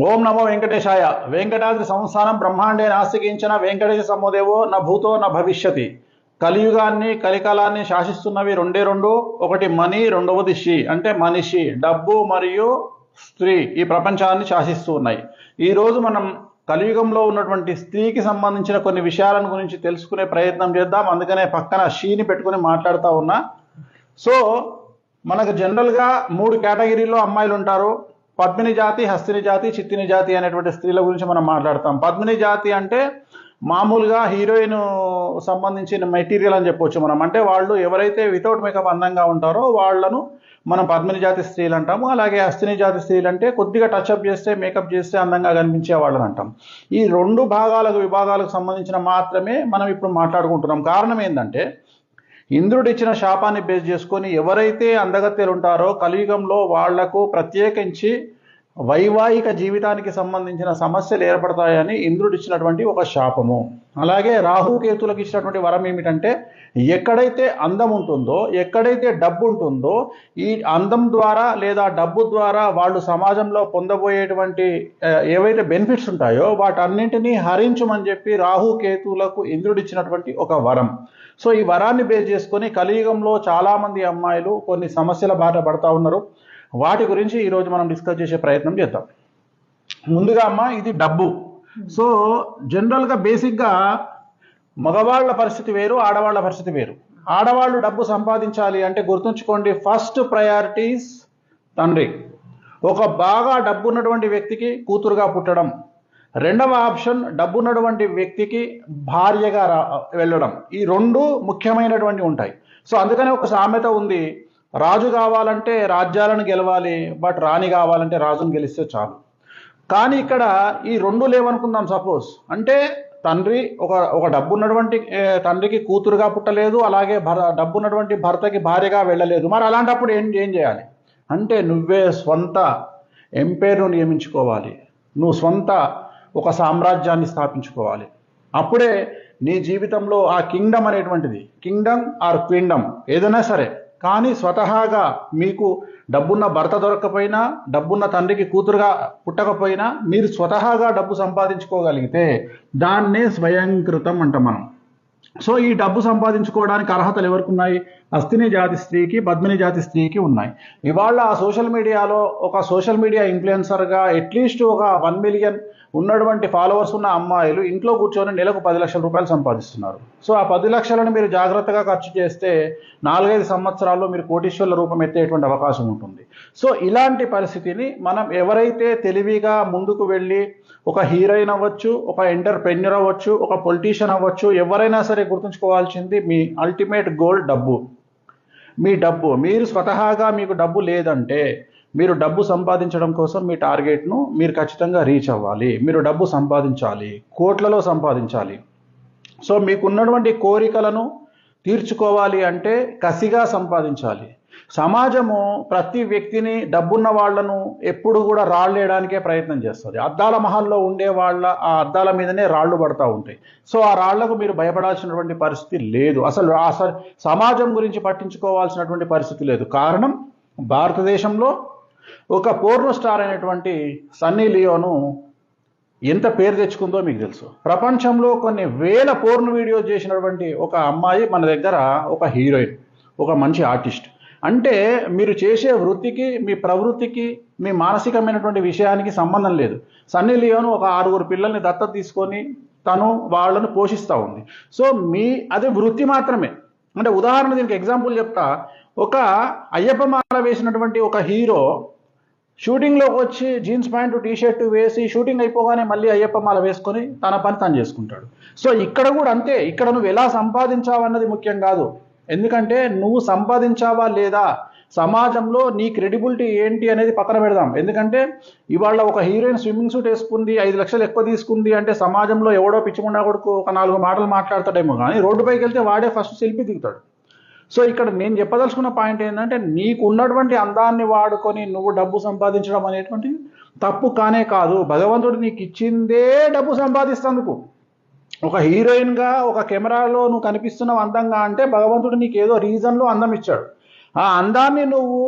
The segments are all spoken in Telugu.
ఓం నమో వెంకటేశాయ. వెంకటాద్రి సంస్థానం బ్రహ్మాండే నాస్తికించిన వెంకటేశ సమోదేవో న భూతో న భవిష్యతి. కలియుగాన్ని కలికాలాన్ని శాసిస్తున్నవి రెండే రెండు. ఒకటి మనీ, రెండవది షీ అంటే మనిషి, డబ్బు మరియు స్త్రీ ఈ ప్రపంచాన్ని శాసిస్తూ ఉన్నాయి. ఈరోజు మనం కలియుగంలో ఉన్నటువంటి స్త్రీకి సంబంధించిన కొన్ని విషయాలను గురించి తెలుసుకునే ప్రయత్నం చేద్దాం. అందుకనే పక్కన షీని పెట్టుకుని మాట్లాడుతూ ఉన్నా. సో మనకు జనరల్గా 3 కేటగిరీలో అమ్మాయిలు ఉంటారు. పద్మిని జాతి, హస్తిని జాతి, చిత్తిని జాతి అనేటువంటి స్త్రీల గురించి మనం మాట్లాడతాం. పద్మిని జాతి అంటే మామూలుగా హీరోయిన్ సంబంధించిన మెటీరియల్ అని చెప్పొచ్చు మనం. అంటే వాళ్ళు ఎవరైతే వితౌట్ మేకప్ అందంగా ఉంటారో వాళ్ళను మనం పద్మిని జాతి స్త్రీలు అంటాము. అలాగే హస్తిని జాతి స్త్రీలు అంటే కొద్దిగా టచ్అప్ చేస్తే, మేకప్ చేస్తే అందంగా కనిపించే వాళ్ళని అంటాం. ఈ 2 విభాగాలకు సంబంధించిన మాత్రమే మనం ఇప్పుడు మాట్లాడుకుంటున్నాం. కారణం ఏంటంటే ఇంద్రుడు ఇచ్చిన శాపాన్ని బేస్ చేసుకొని ఎవరైతే అందగత్తెలు ఉంటారో కలియుగంలో వాళ్లకు ప్రత్యేకించి వైవాహిక జీవితానికి సంబంధించిన సమస్యలు ఏర్పడతాయని ఇంద్రుడు ఇచ్చినటువంటి ఒక శాపము. అలాగే రాహుకేతులకు ఇచ్చినటువంటి వరం ఏమిటంటే ఎక్కడైతే అందం ఉంటుందో, ఎక్కడైతే డబ్బు ఉంటుందో, ఈ అందం ద్వారా లేదా డబ్బు ద్వారా వాళ్ళు సమాజంలో పొందబోయేటువంటి ఏవైతే బెనిఫిట్స్ ఉంటాయో వాటన్నింటినీ హరించమని చెప్పి రాహుకేతులకు ఇంద్రుడు ఇచ్చినటువంటి ఒక వరం. సో ఈ వరాన్ని బేస్ చేసుకొని కలియుగంలో చాలామంది అమ్మాయిలు కొన్ని సమస్యల బాట పడతా ఉన్నారు. వాటి గురించి ఈరోజు మనం డిస్కస్ చేసే ప్రయత్నం చేద్దాం. ముందుగా అమ్మ, ఇది డబ్బు. సో జనరల్గా బేసిక్గా మగవాళ్ళ పరిస్థితి వేరు, ఆడవాళ్ళ పరిస్థితి వేరు. ఆడవాళ్ళు డబ్బు సంపాదించాలి అంటే గుర్తుంచుకోండి, ఫస్ట్ ప్రయారిటీస్ తండ్రి. ఒక బాగా డబ్బు ఉన్నటువంటి వ్యక్తికి కూతురుగా పుట్టడం. రెండవ ఆప్షన్ డబ్బున్నటువంటి వ్యక్తికి భార్యగా వెళ్ళడం. ఈ 2 ముఖ్యమైనటువంటి ఉంటాయి. సో అందుకనే ఒక సామెత ఉంది, రాజు కావాలంటే రాజ్యాలను గెలవాలి, బట్ రాణి కావాలంటే రాజును గెలిస్తే చాలు. కానీ ఇక్కడ ఈ 2 లేవనుకుందాం. సపోజ్ అంటే తండ్రి ఒక డబ్బున్నటువంటి తండ్రికి కూతురుగా పుట్టలేదు, అలాగే డబ్బున్నటువంటి భర్తకి భార్యగా వెళ్ళలేదు. మరి అలాంటప్పుడు ఏం చేయాలి అంటే నువ్వే స్వంత ఎంపైర్ను నియమించుకోవాలి. నువ్వు స్వంత ఒక సామ్రాజ్యాన్ని స్థాపించుకోవాలి. అప్పుడే నీ జీవితంలో ఆ కింగ్డమ్ అనేటువంటిది, కింగ్డమ్ ఆర్ క్వీండమ్ ఏదైనా సరే, కానీ స్వతహాగా మీకు డబ్బున్న భర్త దొరకకపోయినా, డబ్బున్న తండ్రికి కూతురుగా పుట్టకపోయినా మీరు స్వతహాగా డబ్బు సంపాదించుకోగలిగితే దాన్నే స్వయంకృతం అంటాం మనం. సో ఈ డబ్బు సంపాదించుకోవడానికి అర్హతలు ఎవరికి ఉన్నాయి? హస్తిని జాతి స్త్రీకి, పద్మిని జాతి స్త్రీకి ఉన్నాయి. ఇవాళ సోషల్ మీడియాలో ఒక సోషల్ మీడియా ఇన్ఫ్లుయెన్సర్గా అట్లీస్ట్ ఒక 1 మిలియన్ ఉన్నటువంటి ఫాలోవర్స్ ఉన్న అమ్మాయిలు ఇంట్లో కూర్చొని నెలకు 10 లక్షల రూపాయలు సంపాదిస్తున్నారు. సో ఆ 10 లక్షలను మీరు జాగ్రత్తగా ఖర్చు చేస్తే 4-5 సంవత్సరాల్లో మీరు కోటీశ్వర్ల రూపం ఎత్తేటువంటి అవకాశం ఉంటుంది. సో ఇలాంటి పరిస్థితిని మనం ఎవరైతే తెలివిగా ముందుకు వెళ్ళి ఒక హీరోయిన్ అవ్వచ్చు, ఒక ఎంటర్ప్రెన్యూర్ అవ్వచ్చు, ఒక పొలిటీషియన్ అవ్వచ్చు, ఎవరైనా సరే గుర్తుంచుకోవాల్సింది మీ అల్టిమేట్ గోల్ డబ్బు. మీ డబ్బు, మీరు స్వతహాగా మీకు డబ్బు లేదంటే మీరు డబ్బు సంపాదించడం కోసం మీ టార్గెట్ను మీరు ఖచ్చితంగా రీచ్ అవ్వాలి. మీరు డబ్బు సంపాదించాలి, కోట్లలో సంపాదించాలి. సో మీకున్నటువంటి కోరికలను తీర్చుకోవాలి అంటే కసిగా సంపాదించాలి. సమాజము ప్రతి వ్యక్తిని, డబ్బున్న వాళ్లను ఎప్పుడు కూడా రాళ్ళేయడానికే ప్రయత్నం చేస్తుంది. అద్దాల మహల్లో ఉండే ఆ అద్దాల మీదనే రాళ్ళు పడతా ఉంటాయి. సో ఆ రాళ్లకు మీరు భయపడాల్సినటువంటి పరిస్థితి లేదు. అసలు సమాజం గురించి పట్టించుకోవాల్సినటువంటి పరిస్థితి లేదు. కారణం, భారతదేశంలో ఒక పోర్న్ స్టార్ అయినటువంటి సన్నీ లియోను ఎంత పేరు తెచ్చుకుందో మీకు తెలుసు. ప్రపంచంలో కొన్ని వేల పోర్న్ వీడియో చేసినటువంటి ఒక అమ్మాయి మన దగ్గర ఒక హీరోయిన్, ఒక మంచి ఆర్టిస్ట్. అంటే మీరు చేసే వృత్తికి, మీ ప్రవృత్తికి, మీ మానసికమైనటువంటి విషయానికి సంబంధం లేదు. సన్నీ లియోను ఒక 6 పిల్లల్ని దత్తత తీసుకొని తను వాళ్ళను పోషిస్తూ ఉంది. సో అది వృత్తి మాత్రమే. అంటే ఉదాహరణ దీనికి ఎగ్జాంపుల్ చెప్తా. ఒక అయ్యప్ప మాల వేసినటువంటి ఒక హీరో షూటింగ్లోకి వచ్చి జీన్స్ ప్యాంటు, టీషర్టు వేసి షూటింగ్ అయిపోగానే మళ్ళీ అయ్యప్ప మాల వేసుకొని తన పని తను చేసుకుంటాడు. సో ఇక్కడ కూడా అంతే. ఇక్కడ నువ్వు ఎలా సంపాదించావు అన్నది ముఖ్యం కాదు. ఎందుకంటే నువ్వు సంపాదించావా లేదా, సమాజంలో నీ క్రెడిబిలిటీ ఏంటి అనేది పక్కన పెడదాం. ఎందుకంటే ఇవాళ ఒక హీరోయిన్ స్విమ్మింగ్ సూట్ వేసుకుంది, 5 లక్షలు ఎక్కువ తీసుకుంది అంటే సమాజంలో ఎవడో పిచ్చిముండా కొడుకు ఒక 4 మాటలు మాట్లాడతాడేమో, కానీ రోడ్డుపైకి వెళ్తే వాడే ఫస్ట్ సెల్ఫీ దిగుతాడు. సో ఇక్కడ నేను చెప్పదలుచుకున్న పాయింట్ ఏంటంటే నీకు ఉన్నటువంటి అందాన్ని వాడుకొని నువ్వు డబ్బు సంపాదించడం అనేటువంటిది తప్పు కానే కాదు. భగవంతుడు నీకు ఇచ్చిందే డబ్బు సంపాదిస్తేందుకు. ఒక హీరోయిన్గా ఒక కెమెరాలో నువ్వు కనిపిస్తున్నావు అందంగా అంటే భగవంతుడు నీకు ఏదో రీజన్లో అందం ఇచ్చాడు. ఆ అందాన్ని నువ్వు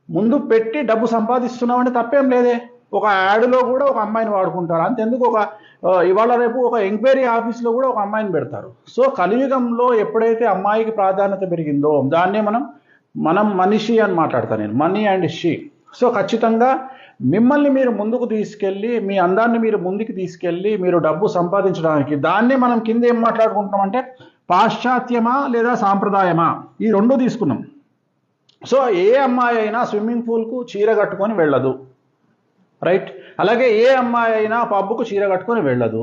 ముందు పెట్టి డబ్బు సంపాదిస్తున్నావు అంటే తప్పేం లేదే. ఒక యాడ్లో కూడా ఒక అమ్మాయిని వాడుకుంటారు. అంతెందుకు ఇవాళ రేపు ఒక ఎంక్వైరీ ఆఫీస్లో కూడా ఒక అమ్మాయిని పెడతారు. సో కలియుగంలో ఎప్పుడైతే అమ్మాయికి ప్రాధాన్యత పెరిగిందో దాన్నే మనం మనిషి అని మాట్లాడతాను నేను, మనీ అండ్ షీ. సో ఖచ్చితంగా మిమ్మల్ని మీరు ముందుకు తీసుకెళ్ళి, మీ అందాన్ని మీరు ముందుకు తీసుకెళ్ళి మీరు డబ్బు సంపాదించడానికి, దాన్నే మనం కింద ఏం మాట్లాడుకుంటున్నాం అంటే పాశ్చాత్యమా లేదా సాంప్రదాయమా, ఈ రెండు తీసుకున్నాం. సో ఏ అమ్మాయి అయినా స్విమ్మింగ్ పూల్కు చీర కట్టుకొని వెళ్ళదు, రైట్? అలాగే ఏ అమ్మాయి అయినా పబ్బుకు చీర కట్టుకొని వెళ్ళదు.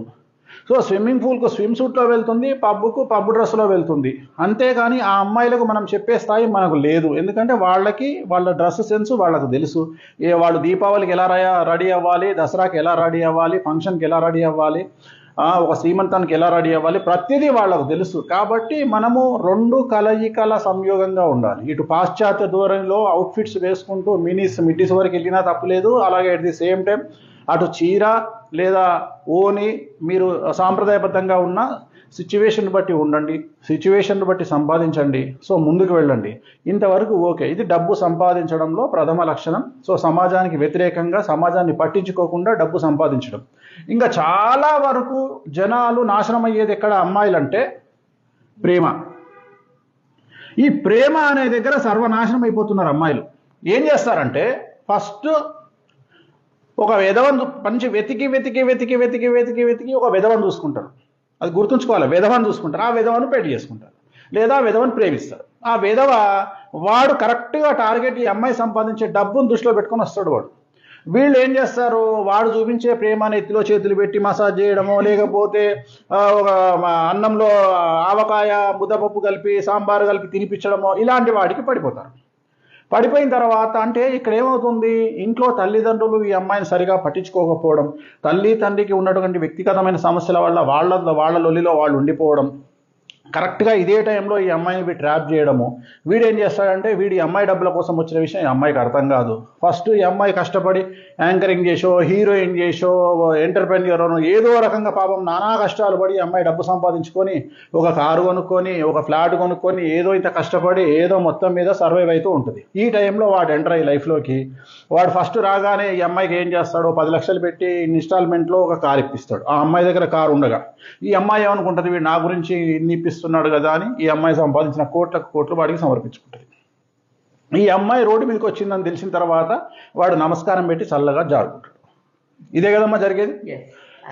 సో స్విమ్మింగ్ పూల్కు స్విమ్ సూట్లో వెళ్తుంది, పబ్బుకు పబ్బు డ్రెస్లో వెళ్తుంది. అంతేగాని ఆ అమ్మాయిలకు మనం చెప్పే స్థాయి మనకు లేదు. ఎందుకంటే వాళ్ళ డ్రెస్ సెన్స్ వాళ్ళకు తెలుసు. వాళ్ళు దీపావళికి ఎలా రెడీ అవ్వాలి, దసరాకి ఎలా రెడీ అవ్వాలి, ఫంక్షన్కి ఎలా రెడీ అవ్వాలి, ఒక శ్రీమంతానికి ఎలా రెడీ అవ్వాలి, ప్రతిదీ వాళ్ళకు తెలుసు. కాబట్టి మనము రెండు కలయికల సంయోగంగా ఉండాలి. ఇటు పాశ్చాత్య ధోరణిలో అవుట్ఫిట్స్ వేసుకుంటూ మిడ్డీస్ వరకు వెళ్ళినా తప్పులేదు. అలాగే అట్ ది సేమ్ టైం అటు చీర లేదా ఓని మీరు సాంప్రదాయబద్ధంగా ఉన్న సిచ్యువేషన్ బట్టి ఉండండి, సిచ్యువేషన్ బట్టి సంపాదించండి. సో ముందుకు వెళ్ళండి. ఇంతవరకు ఓకే. ఇది డబ్బు సంపాదించడంలో ప్రథమ లక్షణం. సో సమాజానికి వ్యతిరేకంగా, సమాజాన్ని పట్టించుకోకుండా డబ్బు సంపాదించడం. ఇంకా చాలా వరకు జనాలు నాశనం అయ్యేది ఎక్కడ అమ్మాయిలంటే ప్రేమ. ఈ ప్రేమ అనే దగ్గర సర్వనాశనం అయిపోతున్నారు అమ్మాయిలు. ఏం చేస్తారంటే ఫస్ట్ ఒక విధవను మంచి వెతికి ఒక విధవను చూసుకుంటారు. అది గుర్తుంచుకోవాలి. విధవను చూసుకుంటారు, ఆ విధవను పెళ్లి చేసుకుంటారు, లేదా విధవను ప్రేమిస్తారు. ఆ విధవ వాడు కరెక్ట్గా టార్గెట్ ఈ అమ్మాయి సంపాదించే డబ్బును దృష్టిలో పెట్టుకొని వస్తాడు వాడు. వీళ్ళు ఏం చేస్తారు, వాడు చూపించే ప్రేమను ఎత్తిలో చేతులు పెట్టి మసాజ్ చేయడమో, లేకపోతే ఒక అన్నంలో ఆవకాయ ముద్దపప్పు కలిపి సాంబారు కలిపి తినిపించడమో, ఇలాంటి వాడికి పడిపోతారు. పడిపోయిన తర్వాత అంటే ఇక్కడ ఏమవుతుంది, ఇంట్లో తల్లిదండ్రులు ఈ అమ్మాయిని సరిగా పట్టించుకోకపోవడం, తల్లి తండ్రికి ఉన్నటువంటి వ్యక్తిగతమైన సమస్యల వల్ల వాళ్ళ లొల్లిలో వాళ్ళు ఉండిపోవడం, కరెక్ట్గా ఇదే టైంలో ఈ అమ్మాయిని ట్రాప్ చేయడము. వీడు ఏం చేస్తాడంటే వీడి అమ్మాయి డబ్బుల కోసం వచ్చిన విషయం ఈ అమ్మాయికి అర్థం కాదు. ఫస్ట్ ఈ అమ్మాయి కష్టపడి యాంకరింగ్ చేసో, హీరోయిన్ చేసో, ఎంటర్ప్రెన్యూర్ ఏదో రకంగా పాపం నానా కష్టాలు పడి అమ్మాయి డబ్బు సంపాదించుకొని ఒక కారు కొనుక్కొని, ఒక ఫ్లాట్ కొనుక్కొని, ఏదో ఇంత కష్టపడి ఏదో మొత్తం మీద సర్వైవ్ అవుతూ ఉంటుంది. ఈ టైంలో వాడు ఎంటర్ అయ్యి లైఫ్లోకి వాడు ఫస్ట్ రాగానే ఈ అమ్మాయికి ఏం చేస్తాడో 10 లక్షలు పెట్టి ఇన్స్టాల్మెంట్లో ఒక కారు ఇప్పిస్తాడు. ఆ అమ్మాయి దగ్గర కారు ఉండగా ఈ అమ్మాయి ఏమనుకుంటుంది, వీడు నా గురించి ఇన్ని ఇప్పిస్తున్నాడు కదా అని ఈ అమ్మాయి సంపాదించిన కోట్లు వాడికి సమర్పించుకుంటుంది. ఈ అమ్మాయి రోడ్డు మీదకి వచ్చిందని తెలిసిన తర్వాత వాడు నమస్కారం పెట్టి చల్లగా జారుకుంటాడు. ఇదే కదమ్మా జరిగేది.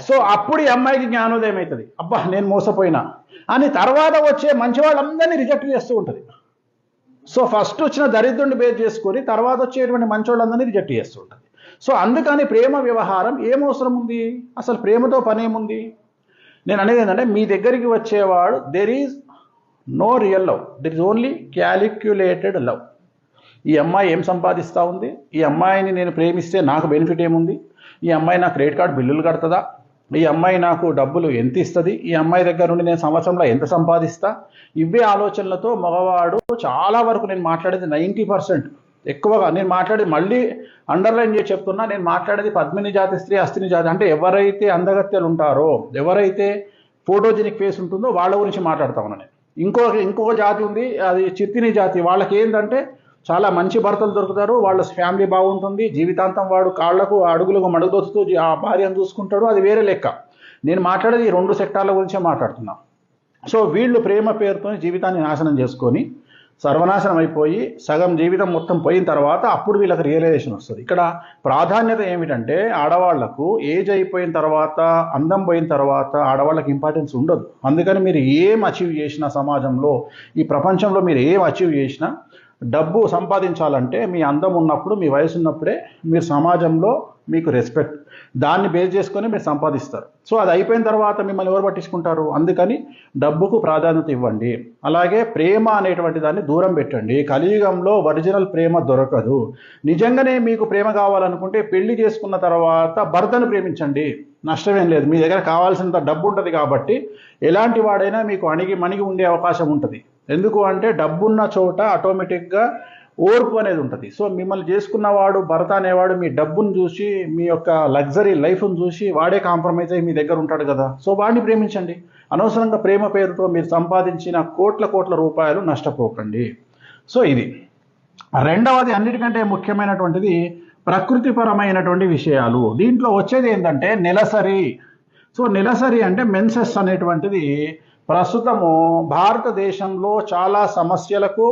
సో అప్పుడు ఈ అమ్మాయికి జ్ఞానోదయం అవుతుంది, అబ్బా నేను మోసపోయినా అని. తర్వాత వచ్చే మంచి వాళ్ళందరినీ రిజెక్ట్ చేస్తూ ఉంటుంది. సో ఫస్ట్ వచ్చిన దరిద్రుడిని బేర్ చేసుకొని తర్వాత వచ్చేటువంటి మంచి వాళ్ళందరినీ రిజెక్ట్ చేస్తూ ఉంటుంది. సో అందుకని ప్రేమ వ్యవహారం ఏం అవసరం ఉంది, అసలు ప్రేమతో పని ఏముంది? నేను అనేది ఏంటంటే మీ దగ్గరికి వచ్చేవాడు there is no real love, there is only calculated love. ఈ అమ్మాయి ఏం సంపాదిస్తూ ఉంది, ఈ అమ్మాయిని నేను ప్రేమిస్తే నాకు బెనిఫిట్ ఏముంది, ఈ అమ్మాయి నా క్రెడిట్ కార్డు బిల్లులు కడుతుందా, ఈ అమ్మాయి నాకు డబ్బులు ఎంత ఇస్తుంది, ఈ అమ్మాయి దగ్గర నుండి నేను సంవత్సరంలో ఎంత సంపాదిస్తా, ఇవే ఆలోచనలతో మగవాడు చాలా వరకు, నేను మాట్లాడేది 90% ఎక్కువగా నేను మాట్లాడేది, మళ్ళీ అండర్లైన్ చేసి చెప్తున్నా, నేను మాట్లాడేది పద్మిని జాతి స్త్రీ, అస్థిని జాతి, అంటే ఎవరైతే అందగత్యాలు ఉంటారో, ఎవరైతే ఫోటోజెనిక్ ఫేస్ ఉంటుందో వాళ్ళ గురించి మాట్లాడుతా ఉన్నాను నేను. ఇంకొక జాతి ఉంది, అది చిత్తిని జాతి. వాళ్ళకి ఏంటంటే చాలా మంచి భర్తలు దొరుకుతారు, వాళ్ళ ఫ్యామిలీ బాగుంటుంది, జీవితాంతం వాడు కాళ్లకు అడుగులకు మడుగుదొస్తూ ఆ భార్యను చూసుకుంటాడు, అది వేరే లెక్క. నేను మాట్లాడేది ఈ 2 సెక్టార్ల గురించే మాట్లాడుతున్నా. సో వీళ్ళు ప్రేమ పేరుతో జీవితాన్ని నాశనం చేసుకొని సర్వనాశనం అయిపోయి సగం జీవితం మొత్తం పోయిన తర్వాత అప్పుడు వీళ్ళకి రియలైజేషన్ వస్తుంది. ఇక్కడ ప్రాధాన్యత ఏమిటంటే ఆడవాళ్లకు ఏజ్ అయిపోయిన తర్వాత, అందం పోయిన తర్వాత ఆడవాళ్ళకి ఇంపార్టెన్స్ ఉండదు. అందుకని మీరు ఏం అచీవ్ చేసినా సమాజంలో, ఈ ప్రపంచంలో మీరు ఏం అచీవ్ చేసినా డబ్బు సంపాదించాలంటే మీ అందం ఉన్నప్పుడు, మీ వయసు ఉన్నప్పుడే మీరు సమాజంలో మీకు రెస్పెక్ట్, దాన్ని బేస్ చేసుకొని మీరు సంపాదిస్తారు. సో అది అయిపోయిన తర్వాత మిమ్మల్ని ఎవరు పట్టించుకుంటారు? అందుకని డబ్బుకు ప్రాధాన్యత ఇవ్వండి. అలాగే ప్రేమ అనేటువంటి దాన్ని దూరం పెట్టండి. కలియుగంలో ఒరిజినల్ ప్రేమ దొరకదు. నిజంగానే మీకు ప్రేమ కావాలనుకుంటే పెళ్లి చేసుకున్న తర్వాత భర్తను ప్రేమించండి, నష్టమేం లేదు. మీ దగ్గర కావాల్సినంత డబ్బు ఉంటుంది కాబట్టి ఎలాంటి వాడైనా మీకు మణిగి ఉండే అవకాశం ఉంటుంది. ఎందుకు అంటే డబ్బున్న చోట ఆటోమేటిక్గా ఓర్పు అనేది ఉంటుంది. సో మిమ్మల్ని చేసుకున్నవాడు, భర్త అనేవాడు మీ డబ్బును చూసి, మీ యొక్క లగ్జరీ లైఫ్ను చూసి వాడే కాంప్రమైజ్ అయ్యి మీ దగ్గర ఉంటాడు కదా. సో వాడిని ప్రేమించండి. అనవసరంగా ప్రేమ పేరుతో మీరు సంపాదించిన కోట్ల రూపాయలు నష్టపోకండి. సో ఇది రెండవది, అన్నిటికంటే ముఖ్యమైనటువంటిది ప్రకృతిపరమైనటువంటి విషయాలు. దీంట్లో వచ్చేది ఏంటంటే నెలసరి. సో నెలసరి అంటే మెన్సెస్ అనేటువంటిది ప్రస్తుతము భారతదేశంలో చాలా సమస్యలకు,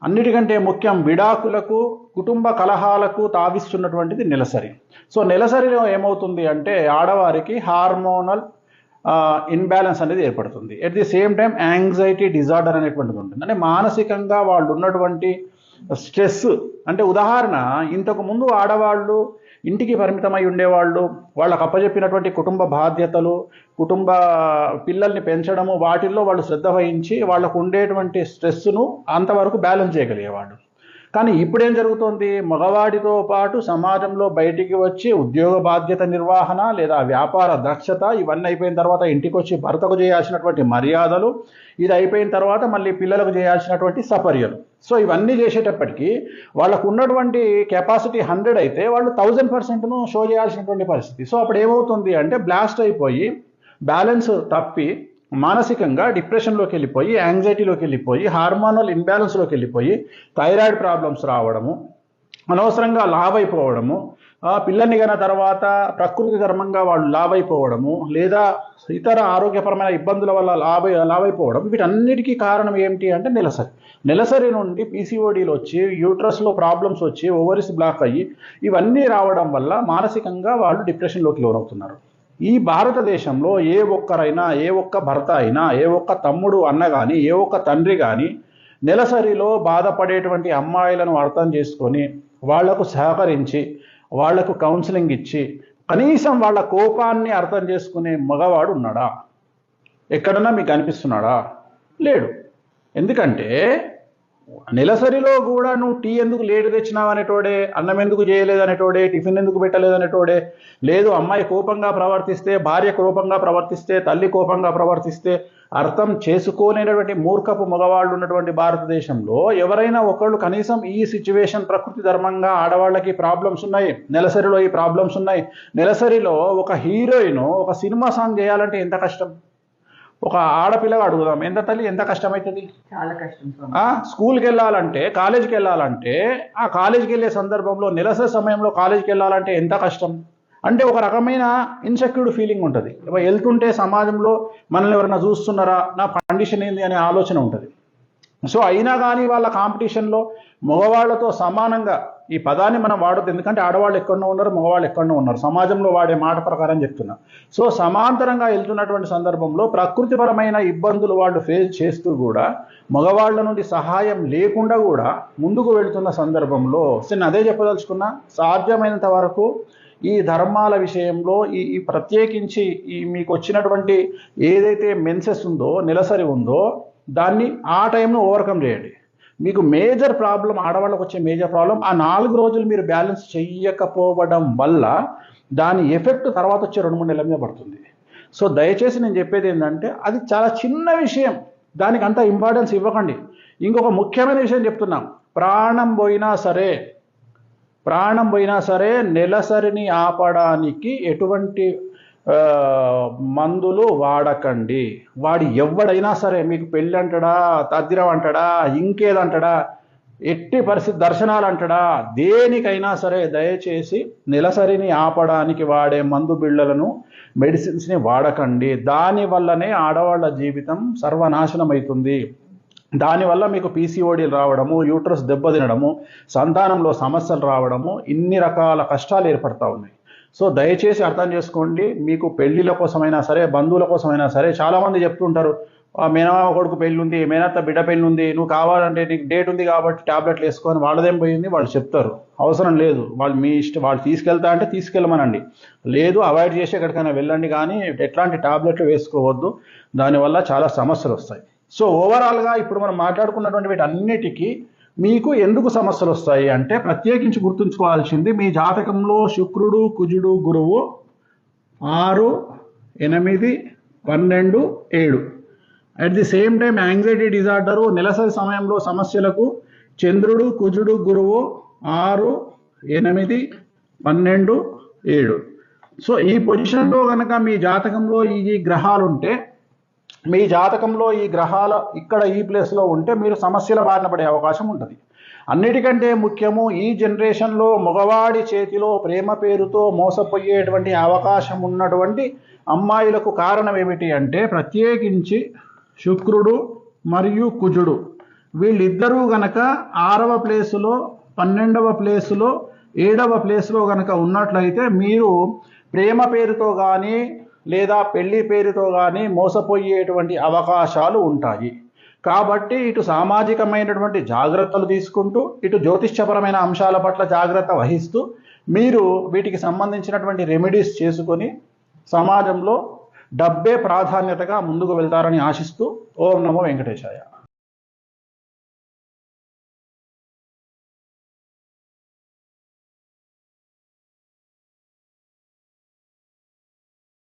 అన్నిటికంటే ముఖ్యం విడాకులకు, కుటుంబ కలహాలకు తావిస్తున్నటువంటిది నెలసరి. సో నెలసరిలో ఏమవుతుంది అంటే ఆడవారికి హార్మోనల్ ఇన్బ్యాలెన్స్ అనేది ఏర్పడుతుంది. At the same time anxiety disorder అనేటువంటిది ఉంటుంది. అంటే మానసికంగా వాళ్ళు ఉన్నటువంటి స్ట్రెస్, అంటే ఉదాహరణ, ఇంతకు ముందు ఆడవాళ్ళు ఇంటికి పరిమితమై ఉండేవాళ్ళు, వాళ్ళకు అప్పచెప్పినటువంటి కుటుంబ బాధ్యతలు, కుటుంబ పిల్లల్ని పెంచడము, వాటిల్లో వాళ్ళు శ్రద్ధ వహించి వాళ్ళకు ఉండేటువంటి స్ట్రెస్ను అంతవరకు బ్యాలెన్స్ చేయగలిగేవాళ్ళు. కానీ ఇప్పుడు ఏం జరుగుతుంది, మగవాడితో పాటు సమాజంలో బయటికి వచ్చి ఉద్యోగ బాధ్యత నిర్వహణ లేదా వ్యాపార దక్షత ఇవన్నీ అయిపోయిన తర్వాత ఇంటికి వచ్చి భర్తకు చేయాల్సినటువంటి మర్యాదలు, ఇది అయిపోయిన తర్వాత మళ్ళీ పిల్లలకు చేయాల్సినటువంటి సపర్యలు. సో ఇవన్నీ చేసేటప్పటికీ వాళ్ళకు ఉన్నటువంటి కెపాసిటీ 100 అయితే వాళ్ళు 1000%ను షో చేయాల్సినటువంటి పరిస్థితి. సో అప్పుడు ఏమవుతుంది అంటే బ్లాస్ట్ అయిపోయి, బ్యాలెన్స్ తప్పి, మానసికంగా డిప్రెషన్లోకి వెళ్ళిపోయి, యాంగ్జైటీలోకి వెళ్ళిపోయి, హార్మోనల్ ఇన్బ్యాలెన్స్లోకి వెళ్ళిపోయి, థైరాయిడ్ ప్రాబ్లమ్స్ రావడము, అనవసరంగా లావ్ అయిపోవడము, పిల్లల్ని కన్నా తర్వాత ప్రకృతి ధర్మంగా వాళ్ళు లావ్ అయిపోవడము, లేదా ఇతర ఆరోగ్యపరమైన ఇబ్బందుల వల్ల లావ్ అయిపోవడం, వీటన్నిటికీ కారణం ఏమిటి అంటే నెలసరి. నెలసరి నుండి పీసీఓడీలు వచ్చి, యూట్రస్లో ప్రాబ్లమ్స్ వచ్చి, ఓవరీస్ బ్లాక్ అయ్యి, ఇవన్నీ రావడం వల్ల మానసికంగా వాళ్ళు డిప్రెషన్లోకి లోనవుతున్నారు. ఈ భారతదేశంలో ఏ ఒక్కరైనా, ఏ ఒక్క భర్త అయినా, ఏ ఒక్క తమ్ముడు అన్న కానీ, ఏ ఒక్క తండ్రి కానీ నెలసరిలో బాధపడేటువంటి అమ్మాయిలను అర్థం చేసుకొని వాళ్లకు సహకరించి, వాళ్లకు కౌన్సిలింగ్ ఇచ్చి, కనీసం వాళ్ళ కోపాన్ని అర్థం చేసుకునే మగవాడు ఉన్నాడా? ఎక్కడన్నా మీకు అనిపిస్తున్నాడా? లేడు. ఎందుకంటే నెలసరిలో కూడా నువ్వు టీ ఎందుకు లేటు తెచ్చినావు అనేటోడే, అన్నం ఎందుకు చేయలేదు అనేటోడే, టిఫిన్ ఎందుకు పెట్టలేదు అనేటోడే, లేదు అమ్మాయి కోపంగా ప్రవర్తిస్తే, భార్య కోపంగా ప్రవర్తిస్తే, తల్లి కోపంగా ప్రవర్తిస్తే అర్థం చేసుకోలేనటువంటి మూర్ఖపు మగవాళ్ళు ఉన్నటువంటి భారతదేశంలో ఎవరైనా ఒకళ్ళు కనీసం ఈ సిచ్యువేషన్ ప్రకృతి ధర్మంగా ఆడవాళ్ళకి ప్రాబ్లమ్స్ ఉన్నాయి, నెలసరిలో ఈ ప్రాబ్లమ్స్ ఉన్నాయి, నెలసరిలో ఒక హీరోయిన్ ఒక సినిమా సాంగ్ చేయాలంటే ఎంత కష్టం? ఒక ఆడపిల్లగా అడుగుదాం, ఎంత తల్లి, ఎంత కష్టమవుతుంది? చాలా కష్టం. స్కూల్కి వెళ్ళాలంటే, కాలేజీకి వెళ్ళాలంటే, ఆ కాలేజీకి వెళ్ళే సందర్భంలో నెలసరి సమయంలో కాలేజీకి వెళ్ళాలంటే ఎంత కష్టం? అంటే ఒక రకమైన ఇన్సెక్యూర్డ్ ఫీలింగ్ ఉంటుంది. వెళ్తుంటే సమాజంలో మనల్ని ఎవరైనా చూస్తున్నారా, నా కండిషన్ ఏంది అనే ఆలోచన ఉంటుంది. సో అయినా కానీ వాళ్ళ కాంపిటీషన్లో మగవాళ్లతో సమానంగా, ఈ పదాన్ని మనం వాడద్దు, ఎందుకంటే ఆడవాళ్ళు ఎక్కడో ఉన్నారు, మగవాళ్ళు ఎక్కడో ఉన్నారు, సమాజంలో వాడే మాట ప్రకారం చెప్తున్నా. సో సమాంతరంగా వెళ్తున్నటువంటి సందర్భంలో ప్రకృతిపరమైన ఇబ్బందులు వాళ్ళు ఫేస్ చేస్తూ కూడా, మగవాళ్ళ నుండి సహాయం లేకుండా కూడా ముందుకు వెళుతున్న సందర్భంలో నేను అదే చెప్పదలుచుకున్నా, సాధ్యమైనంత వరకు ఈ ధర్మాల విషయంలో ఈ ప్రత్యేకించి ఈ మీకు వచ్చినటువంటి ఏదైతే మెన్సెస్ ఉందో, నెలసరి ఉందో, దాన్ని ఆ టైంను ఓవర్కమ్ చేయండి. మీకు మేజర్ ప్రాబ్లం, ఆడవాళ్ళకు వచ్చే మేజర్ ప్రాబ్లం, ఆ 4 రోజులు మీరు బ్యాలెన్స్ చెయ్యకపోవడం వల్ల దాని ఎఫెక్ట్ తర్వాత వచ్చే 2-3 నెలల మీద పడుతుంది. సో దయచేసి నేను చెప్పేది ఏంటంటే అది చాలా చిన్న విషయం, దానికి అంత ఇంపార్టెన్స్ ఇవ్వకండి. ఇంకొక ముఖ్యమైన విషయం చెప్తున్నాం, ప్రాణం పోయినా సరే నెలసరిని ఆపడానికి ఎటువంటి మందులు వాడకండి. వాడు ఎవడైనా సరే, మీకు పెళ్ళి అంటాడా, తద్దిరం అంటాడా, ఇంకేదంటాడా, ఎట్టి పరిస్థితి దర్శనాలు అంటాడా, దేనికైనా సరే దయచేసి నెలసరిని ఆపడానికి వాడే మందు బిళ్ళలను, మెడిసిన్స్ని వాడకండి. దానివల్లనే ఆడవాళ్ళ జీవితం సర్వనాశనం అవుతుంది. దానివల్ల మీకు పీసీఓడీలు రావడము, యూట్రస్ దెబ్బతినడము, సంతానంలో సమస్యలు రావడము, ఇన్ని రకాల కష్టాలు ఏర్పడతా ఉన్నాయి. సో దయచేసి అర్థం చేసుకోండి. మీకు పెళ్లిళ్ళ కోసమైనా సరే, బంధువుల కోసమైనా సరే, చాలామంది చెప్తుంటారు, మేనమామ కొడుకు పెళ్ళి ఉంది, మేనత్త బిడ్డ పెళ్ళి ఉంది, నువ్వు కావాలంటే నీకు డేట్ ఉంది కాబట్టి టాబ్లెట్లు వేసుకొని, వాళ్ళదేం పోయింది వాళ్ళు చెప్తారు. అవసరం లేదు, వాళ్ళు మీ ఇష్టం, వాళ్ళు తీసుకెళ్తా అంటే తీసుకెళ్ళమనండి, లేదు అవాయిడ్ చేసి ఎక్కడికైనా వెళ్ళండి, కానీ ఎట్లాంటి టాబ్లెట్లు వేసుకోవద్దు, దానివల్ల చాలా సమస్యలు వస్తాయి. సో ఓవరాల్గా ఇప్పుడు మనం మాట్లాడుకున్నటువంటి వీటన్నిటికీ మీకు ఎందుకు సమస్యలు వస్తాయి అంటే, ప్రత్యేకించి గుర్తుంచుకోవాల్సింది, మీ జాతకంలో శుక్రుడు, కుజుడు, గురువు 6, 8, 12, 7. At the same time anxiety disorder, నెలసరి సమయంలో సమస్యలకు చంద్రుడు, కుజుడు, గురువు 6, 8, 12, 7. సో ఈ పొజిషన్లో కనుక మీ జాతకంలో ఈ గ్రహాలు ఉంటే మీ జాతకంలో ఈ గ్రహాల ఇక్కడ ఈ ప్లేస్లో ఉంటే మీరు సమస్యల బారిన పడే అవకాశం ఉంటుంది. అన్నిటికంటే ముఖ్యము, ఈ జనరేషన్లో మగవాడి చేతిలో ప్రేమ పేరుతో మోసపోయేటువంటి అవకాశం ఉన్నటువంటి అమ్మాయిలకు కారణం ఏమిటి అంటే, ప్రత్యేకించి శుక్రుడు మరియు కుజుడు వీళ్ళిద్దరూ గనక 6వ ప్లేసులో, 12వ ప్లేసులో, 7వ ప్లేస్లో గనక ఉన్నట్లయితే మీరు ప్రేమ పేరుతో కానీ లేదా పెళ్లి పేరుతో కానీ మోసపోయేటువంటి అవకాశాలు ఉంటాయి. కాబట్టి ఇటు సామాజికమైనటువంటి జాగ్రత్తలు తీసుకుంటూ, ఇటు జ్యోతిష్యపరమైన అంశాల పట్ల జాగ్రత్త వహిస్తూ మీరు వీటికి సంబంధించినటువంటి రెమెడీస్ చేసుకొని సమాజంలో డబ్బే ప్రాధాన్యతగా ముందుకు వెళ్తారని ఆశిస్తూ, ఓం నమో వెంకటేశాయ.